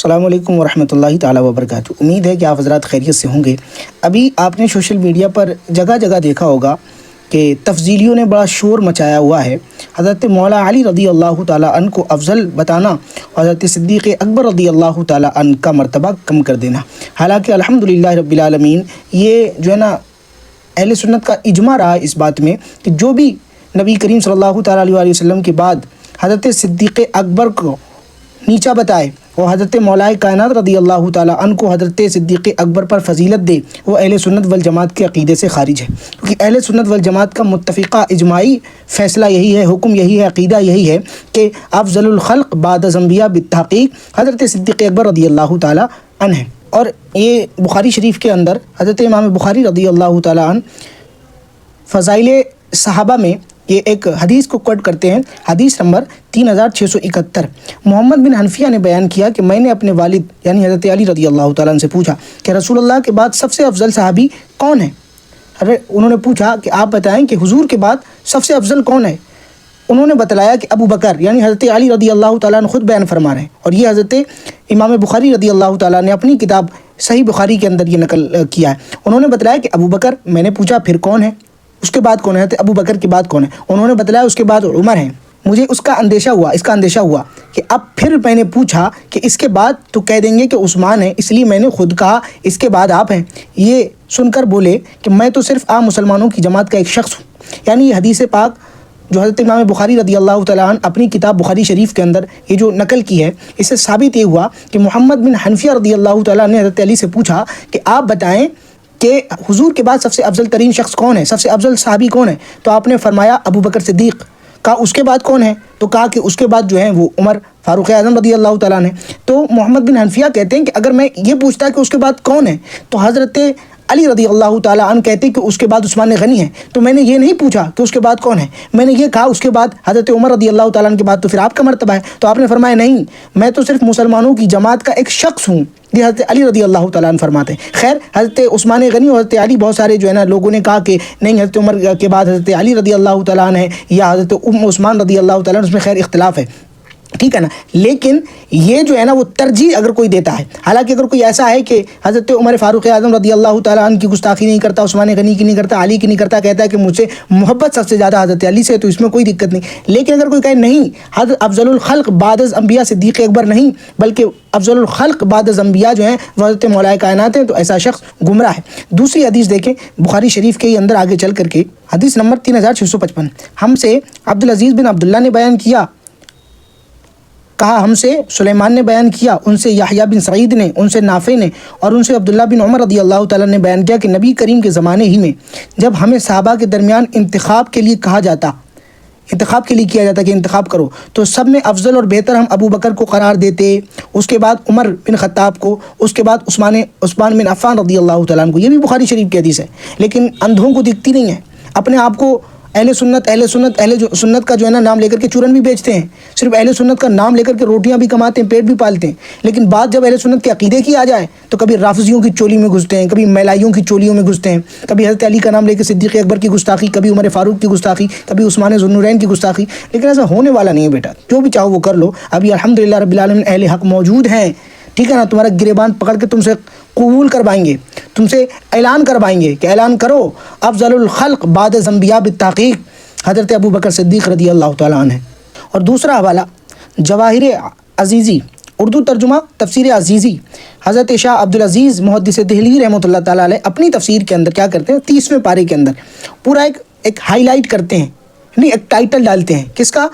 السلام علیکم ورحمۃ اللہ تعالیٰ وبرکاتہ۔ امید ہے کہ آپ حضرات خیریت سے ہوں گے۔ ابھی آپ نے سوشل میڈیا پر جگہ جگہ دیکھا ہوگا کہ تفضیلیوں نے بڑا شور مچایا ہوا ہے۔ حضرت مولا علی رضی اللہ تعالیٰ عنہ کو افضل بتانا، حضرت صدیق اکبر رضی اللہ تعالیٰ عنہ کا مرتبہ کم کر دینا۔ حالانکہ الحمدللہ رب العالمین یہ جو ہے نا اہل سنت کا اجماع رہا اس بات میں کہ جو بھی نبی کریم صلی اللہ تعالیٰ علیہ وسلم کے بعد حضرت صدیق اکبر کو نیچا بتائے، وہ حضرت مولا کائنات رضی اللہ تعالیٰ عنہ کو حضرت صدیق اکبر پر فضیلت دے، وہ اہل سنت والجماعت کے عقیدے سے خارج ہے۔ کیونکہ اہل سنت والجماعت کا متفقہ اجماعی فیصلہ یہی ہے، حکم یہی ہے، عقیدہ یہی ہے کہ افضل الخلق بعد الانبیاء بالتحقیق حضرت صدیق اکبر رضی اللہ تعالیٰ عنہ ہے۔ اور یہ بخاری شریف کے اندر حضرت امام بخاری رضی اللہ تعالیٰ عنہ فضائل صحابہ میں یہ ایک حدیث کو کوٹ کرتے ہیں، حدیث نمبر 3671۔ محمد بن حنفیہ نے بیان کیا کہ میں نے اپنے والد یعنی حضرت علی رضی اللہ تعالیٰ عنہ سے پوچھا کہ رسول اللہ کے بعد سب سے افضل صحابی کون ہے؟ انہوں نے پوچھا کہ آپ بتائیں کہ حضور کے بعد سب سے افضل کون ہے؟ انہوں نے بتلایا کہ ابو بکر یعنی حضرت علی رضی اللہ تعالیٰ عنہ خود بیان فرما رہے ہیں، اور یہ حضرت امام بخاری رضی اللہ تعالیٰ نے اپنی کتاب صحیح بخاری کے اندر یہ نقل کیا ہے۔ انہوں نے بتلایا کہ ابو بکر، میں نے پوچھا پھر کون ہے؟ اس کے بعد کون ہے؟ ابو بکر کے بعد کون ہے؟ انہوں نے بتلایا اس کے بعد عمر ہیں۔ مجھے اس کا اندیشہ ہوا کہ اب پھر میں نے پوچھا کہ اس کے بعد تو کہہ دیں گے کہ عثمان ہے، اس لیے میں نے خود کہا اس کے بعد آپ ہیں۔ یہ سن کر بولے کہ میں تو صرف عام مسلمانوں کی جماعت کا ایک شخص ہوں۔ یعنی یہ حدیث پاک جو حضرت امام بخاری رضی اللہ تعالیٰ عنہ اپنی کتاب بخاری شریف کے اندر یہ جو نقل کی ہے، اس سے ثابت یہ ہوا کہ محمد بن حنفیہ رضی اللہ تعالیٰ نے حضرت علی سے پوچھا کہ آپ بتائیں کہ حضور کے بعد سب سے افضل ترین شخص کون ہے، سب سے افضل صحابی کون ہے؟ تو آپ نے فرمایا ابو بکر صدیق۔ کہا اس کے بعد کون ہے؟ تو کہا کہ اس کے بعد جو ہیں وہ عمر فاروق اعظم رضی اللہ تعالیٰ نے۔ تو محمد بن حنفیہ کہتے ہیں کہ اگر میں یہ پوچھتا کہ اس کے بعد کون ہے تو حضرت علی رضی اللہ تعالیٰ عنہ کہتے کہ اس کے بعد عثمان غنی ہے، تو میں نے یہ نہیں پوچھا کہ اس کے بعد کون ہے، میں نے یہ کہا اس کے بعد حضرت عمر رضی اللہ تعالیٰ عنہ کے بعد تو پھر آپ کا مرتبہ ہے۔ تو آپ نے فرمایا نہیں، میں تو صرف مسلمانوں کی جماعت کا ایک شخص ہوں، یہ حضرت علی رضی اللہ تعالیٰ عنہ فرماتے ہیں۔ خیر، حضرت عثمان غنی اور حضرت علی، بہت سارے جو ہے نا لوگوں نے کہا کہ نہیں حضرت عمر کے بعد حضرت علی رضی اللہ تعالیٰ عنہ ہے یا حضرت عثمان رضی اللہ تعالیٰ عنہ، اس میں خیر اختلاف ہے، ٹھیک ہے نا۔ لیکن یہ جو ہے نا وہ ترجیح اگر کوئی دیتا ہے، حالانکہ اگر کوئی ایسا ہے کہ حضرت عمر فاروق اعظم رضی اللہ تعالیٰ عنہ کی گستاخی نہیں کرتا، عثمان غنی کی نہیں کرتا، علی کی نہیں کرتا، کہتا ہے کہ مجھ سے محبت سب سے زیادہ حضرت علی سے، تو اس میں کوئی دقت نہیں۔ لیکن اگر کوئی کہے نہیں، حضرت افضل الخلق بعد از انبیاء صدیق اکبر نہیں بلکہ افضل الخلق بعد از انبیاء جو ہیں وہ حضرت مولا کائنات ہیں، تو ایسا شخص گمراہ ہے۔ دوسری حدیث دیکھیں بخاری شریف کے اندر آگے چل کر کے، حدیث نمبر 3655۔ ہم سے عبدالعزیز بن عبداللہ نے بیان کیا، کہا ہم سے سلیمان نے بیان کیا، ان سے یحییٰ بن سعید نے، ان سے نافع نے، اور ان سے عبداللہ بن عمر رضی اللہ تعالیٰ نے بیان کیا کہ نبی کریم کے زمانے ہی میں جب ہمیں صحابہ کے درمیان انتخاب کے لیے کیا جاتا کہ انتخاب کرو، تو سب میں افضل اور بہتر ہم ابو بکر کو قرار دیتے، اس کے بعد عمر بن خطاب کو، اس کے بعد عثمان بن عفان رضی اللہ تعالیٰ عنہ کو۔ یہ بھی بخاری شریف کی حدیث ہے، لیکن اندھوں کو دکھتی نہیں ہے۔ اپنے آپ کو اہل سنت کا جو ہے نا نام لے کر کے چورن بھی بیچتے ہیں، صرف اہل سنت کا نام لے کر کے روٹیاں بھی کماتے ہیں، پیٹ بھی پالتے ہیں، لیکن بات جب اہل سنت کے عقیدے کی آ جائے تو کبھی رافضیوں کی چولی میں گھستے ہیں، کبھی میلائیوں کی چولیوں میں گھستے ہیں، کبھی حضرت علی کا نام لے کے صدیق اکبر کی گستاخی، کبھی عمر فاروق کی گستاخی، کبھی عثمان ذو النورین کی گستاخی۔ لیکن ایسا ہونے والا نہیں ہے بیٹا، جو بھی چاہو وہ کر لو۔ ابھی الحمدللہ رب العالمین اہل حق موجود ہیں، ٹھیک ہے نا، تمہارا گریبان پکڑ کے تم سے قبول کروائیں گے، تم سے اعلان کروائیں گے کہ اعلان کرو افضل الخلق بعد الانبیاء بالتحقیق حضرت ابو بکر صدیق رضی اللہ تعالیٰ عنہ۔ اور دوسرا حوالہ جواہر عزیزی، اردو ترجمہ تفسیر عزیزی، حضرت شاہ عبدالعزیز محدث دہلوی رحمۃ اللہ تعالیٰ علیہ اپنی تفسیر کے اندر کیا کرتے ہیں، 30ویں پارے کے اندر پورا ایک ہائی لائٹ کرتے ہیں، نہیں ایک ٹائٹل ڈالتے ہیں، کس کا؟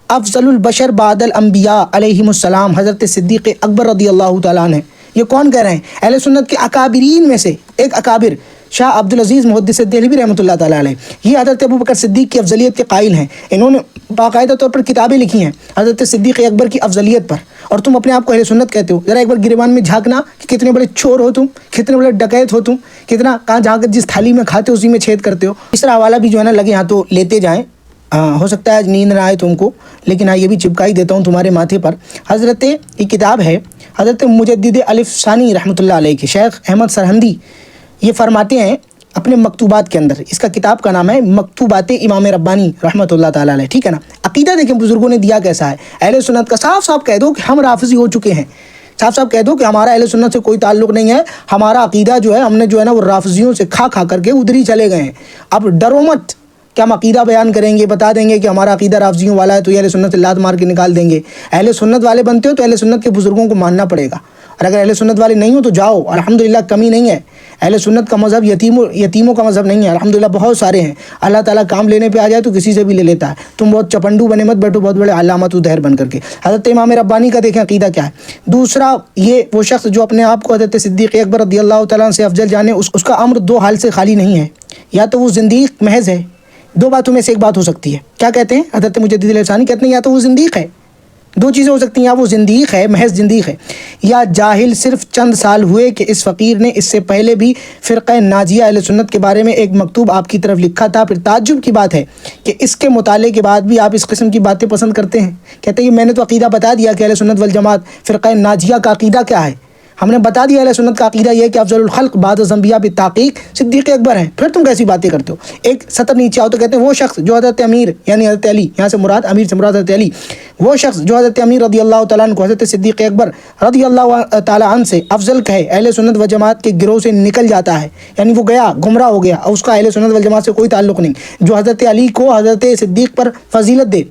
افضل البشر بعد الانبیاء علیہم السلام حضرت صدیق اکبر رضی اللہ تعالیٰ عنہ۔ یہ کون کہہ رہے ہیں؟ اہل سنت کے اکابرین میں سے ایک اکابر شاہ عبدالعزیز محدث دہلوی رحمۃ اللہ تعالیٰ علیہ، یہ حضرت ابو بکر صدیق کی افضلیت کے قائل ہیں۔ انہوں نے باقاعدہ طور پر کتابیں لکھی ہیں حضرت صدیق اکبر کی افضلیت پر، اور تم اپنے آپ کو اہل سنت کہتے ہو۔ ذرا ایک بار گریبان میں جھانکنا کہ کتنے بڑے چور ہو تم، کتنے بڑے ڈکیت ہو تم، کتنا کہاں جا کر جس تھالی میں کھاتے ہو اسی میں چھید کرتے ہو۔ تیسرا حوالہ بھی جو ہے نا لگے ہاں تو لیتے جائیں، ہو سکتا ہے آج نیند نہ آئے تم کو، لیکن یہ بھی چپکا ہی دیتا ہوں تمہارے ماتھے پر۔ حضرت یہ کتاب ہے حضرت مجدد الف ثانی رحمۃ اللہ علیہ کے شیخ احمد سرہندی، یہ فرماتے ہیں اپنے مکتوبات کے اندر، اس کا کتاب کا نام ہے مکتوبات امام ربانی رحمۃ اللہ تعالیٰ علیہ، ٹھیک ہے نا۔ عقیدہ دیکھیں بزرگوں نے دیا کیسا ہے، اہل سنت کا صاف صاف کہہ دو کہ ہم رافضی ہو چکے ہیں، صاحب صاحب کہہ دو کہ ہمارا اہل سنت سے کوئی تعلق نہیں ہے، ہمارا عقیدہ جو ہے ہم نے جو ہے نا وہ رافضیوں سے کھا کر کے ادھر ہی چلے گئے ہیں۔ اب ڈرو مت کہ ہم عقیدہ بیان کریں گے، بتا دیں گے کہ ہمارا عقیدہ رافضیوں والا ہے تو یہ اہل سنت سے لات مار کے نکال دیں گے۔ اہل سنت والے بنتے ہو تو اہل سنت کے بزرگوں کو ماننا پڑے گا، اور اگر اہل سنت والے نہیں ہو تو جاؤ، الحمدللہ کمی نہیں ہے۔ اہل سنت کا مذہب یتیموں کا مذہب نہیں ہے، الحمدللہ بہت سارے ہیں۔ اللہ تعالیٰ کام لینے پہ آ جائے تو کسی سے بھی لے لیتا ہے۔ تم بہت چپنڈو بنے مت بیٹھو بہت بڑے علامت و دہر بن کر کے۔ حضرت امام ربانی کا دیکھیں عقیدہ کیا ہے۔ دوسرا، یہ وہ شخص جو اپنے آپ کو حضرت صدیق اکبر رضی اللہ تعالیٰ عنہ سے افضل جانے، اس کا امر دو حال سے خالی نہیں ہے۔ یا تو وہ زندیق محض ہے، دو باتوں میں سے ایک بات ہو سکتی ہے۔ کیا کہتے ہیں حضرت مجدد الفسانی؟ کہتے ہیں یا تو وہ زندیق ہے، دو چیزیں ہو سکتی ہیں، یا وہ زندیق ہے، محض زندیق ہے، یا جاہل صرف چند سال ہوئے کہ اس فقیر نے اس سے پہلے بھی فرقہ ناجیہ اہل سنت کے بارے میں ایک مکتوب آپ کی طرف لکھا تھا۔ پھر تعجب کی بات ہے کہ اس کے مطالعے کے بعد بھی آپ اس قسم کی باتیں پسند کرتے ہیں۔ کہتے ہیں کہ میں نے تو عقیدہ بتا دیا کہ اہل سنت والجماعت فرقہ ناجیہ کا عقیدہ کیا ہے، ہم نے بتا دیا اہل سنت کا عقیدہ یہ ہے کہ افضل الخلق بعد الانبیاء بالتحقیق صدیق اکبر ہیں، پھر تم کیسی باتیں کرتے ہو؟ ایک سطر نیچے آؤ تو کہتے ہیں وہ شخص جو حضرت امیر یعنی حضرت علی، یہاں سے مراد امیر سے مراد حضرت علی، وہ شخص جو حضرت امیر رضی اللہ تعالیٰ عنہ کو حضرت صدیق اکبر رضی اللہ تعالیٰ عنہ سے افضل کہے، اہل سنت و جماعت کے گروہ سے نکل جاتا ہے، یعنی وہ گیا گمراہ ہو گیا اور اس کا اہل سنت والجماعت سے کوئی تعلق نہیں۔ جو حضرت علی کو حضرت صدیق پر فضیلت دے،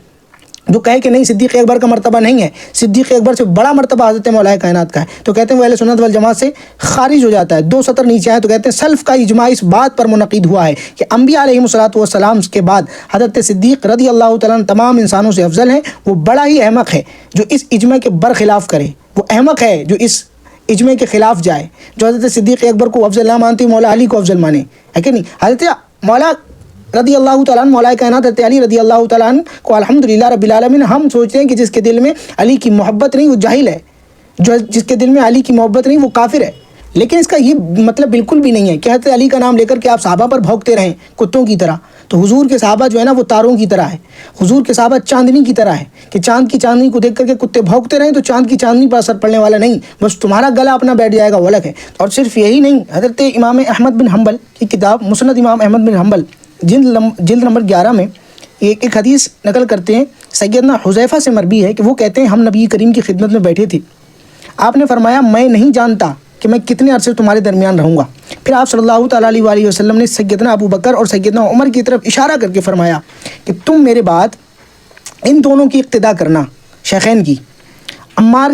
جو کہے کہ نہیں صدیق اکبر کا مرتبہ نہیں ہے، صدیق اکبر سے بڑا مرتبہ حضرت مولا کائنات کا ہے، تو کہتے ہیں وہ اہل سنت والجماعت سے خارج ہو جاتا ہے۔ دو سطر نیچے آئے تو کہتے ہیں سلف کا اجماع اس بات پر منعقد ہوا ہے کہ انبیاء علیہم الصلوۃ والسلام کے بعد حضرت صدیق رضی اللہ تعالیٰ عنہ تمام انسانوں سے افضل ہیں۔ وہ بڑا ہی احمق ہے جو اس اجماع کے برخلاف کرے، وہ احمق ہے جو اس اجماع کے خلاف جائے، جو حضرت صدیق اکبر کو افضل نہ مانتے مولا علی کو افضل مانے، ہے کہ نہیں؟ حضرت مولا رضی اللہ تعالیٰ عنہ مولا کائنات حضرت علی رضی اللہ تعالیٰ عنہ کو الحمدللہ رب العالمین، ہم سوچتے ہیں کہ جس کے دل میں علی کی محبت نہیں وہ جاہل ہے، جس کے دل میں علی کی محبت نہیں وہ کافر ہے۔ لیکن اس کا یہ مطلب بالکل بھی نہیں ہے کہ حضرت علی کا نام لے کر کے آپ صحابہ پر بھونکتے رہیں کتوں کی طرح۔ تو حضور کے صحابہ جو ہے نا وہ تاروں کی طرح ہے، حضور کے صحابہ چاندنی کی طرح ہے کہ چاند کی چاندنی کو دیکھ کر کے کتے بھونکتے رہیں تو چاند کی چاندنی پر اثر پڑنے والا نہیں، بس تمہارا گلا اپنا بیٹھ جائے گا، وہ الگ ہے۔ اور صرف یہی نہیں، حضرت امام احمد بن حنبل کی کتاب مسند امام احمد بن حنبل جلد نمبر 11 میں ایک حدیث نقل کرتے ہیں، سیدنا حذیفہ سے مروی ہے کہ وہ کہتے ہیں ہم نبی کریم کی خدمت میں بیٹھے تھے، آپ نے فرمایا میں نہیں جانتا کہ میں کتنے عرصے تمہارے درمیان رہوں گا۔ پھر آپ صلی اللہ تعالیٰ علیہ وآلہ وسلم نے سیدنا ابو بکر اور سیدنا عمر کی طرف اشارہ کر کے فرمایا کہ تم میرے بعد ان دونوں کی اقتداء کرنا، شیخین کی، عمار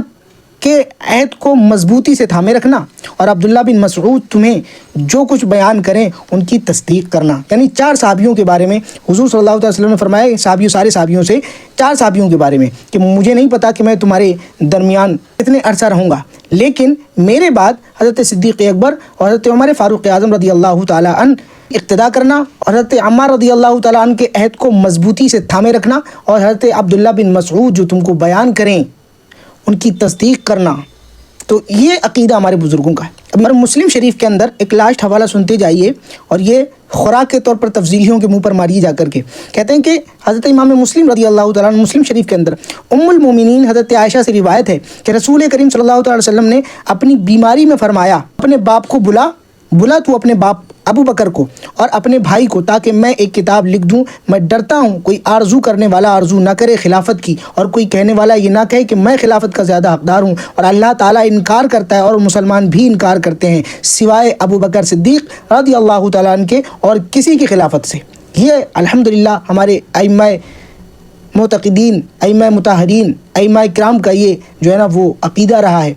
کے عہد کو مضبوطی سے تھامے رکھنا، اور عبداللہ بن مسعود تمہیں جو کچھ بیان کریں ان کی تصدیق کرنا۔ یعنی 4 صحابیوں کے بارے میں حضور صلی اللہ علیہ وسلم نے فرمایا، سارے صحابیوں سے 4 صحابیوں کے بارے میں کہ مجھے نہیں پتا کہ میں تمہارے درمیان کتنے عرصہ رہوں گا، لیکن میرے بعد حضرت صدیق اکبر اور حضرت عمر فاروق اعظم رضی اللہ تعالیٰ عنہ اقتداء کرنا، اور حضرت عمار رضی اللہ تعالیٰ عنہ کے عہد کو مضبوطی سے تھامے رکھنا، اور حضرت عبداللہ بن مسعود جو تم کو بیان کریں ان کی تصدیق کرنا۔ تو یہ عقیدہ ہمارے بزرگوں کا ہے۔ اب مسلم شریف کے اندر ایک لاسٹ حوالہ سنتے جائیے، اور یہ خوراک کے طور پر تفضیلیوں کے منہ پر ماریے جا کر کے۔ کہتے ہیں کہ حضرت امام مسلم رضی اللہ تعالیٰ عنہ مسلم شریف کے اندر ام المومنین حضرت عائشہ سے روایت ہے کہ رسول کریم صلی اللہ تعالیٰ علیہ وسلم نے اپنی بیماری میں فرمایا اپنے باپ کو بلا تو اپنے باپ ابو بکر کو اور اپنے بھائی کو، تاکہ میں ایک کتاب لکھ دوں۔ میں ڈرتا ہوں کوئی آرزو کرنے والا آرزو نہ کرے خلافت کی، اور کوئی کہنے والا یہ نہ کہے کہ میں خلافت کا زیادہ حقدار ہوں، اور اللہ تعالیٰ انکار کرتا ہے اور مسلمان بھی انکار کرتے ہیں سوائے ابو بکر صدیق رضی اللہ تعالیٰ عنہ کے اور کسی کی خلافت سے۔ یہ الحمدللہ ہمارے ائمہ معتقدین، ائمہ مطہرین، ائمہ کرام کا یہ جو ہے نا وہ عقیدہ رہا ہے۔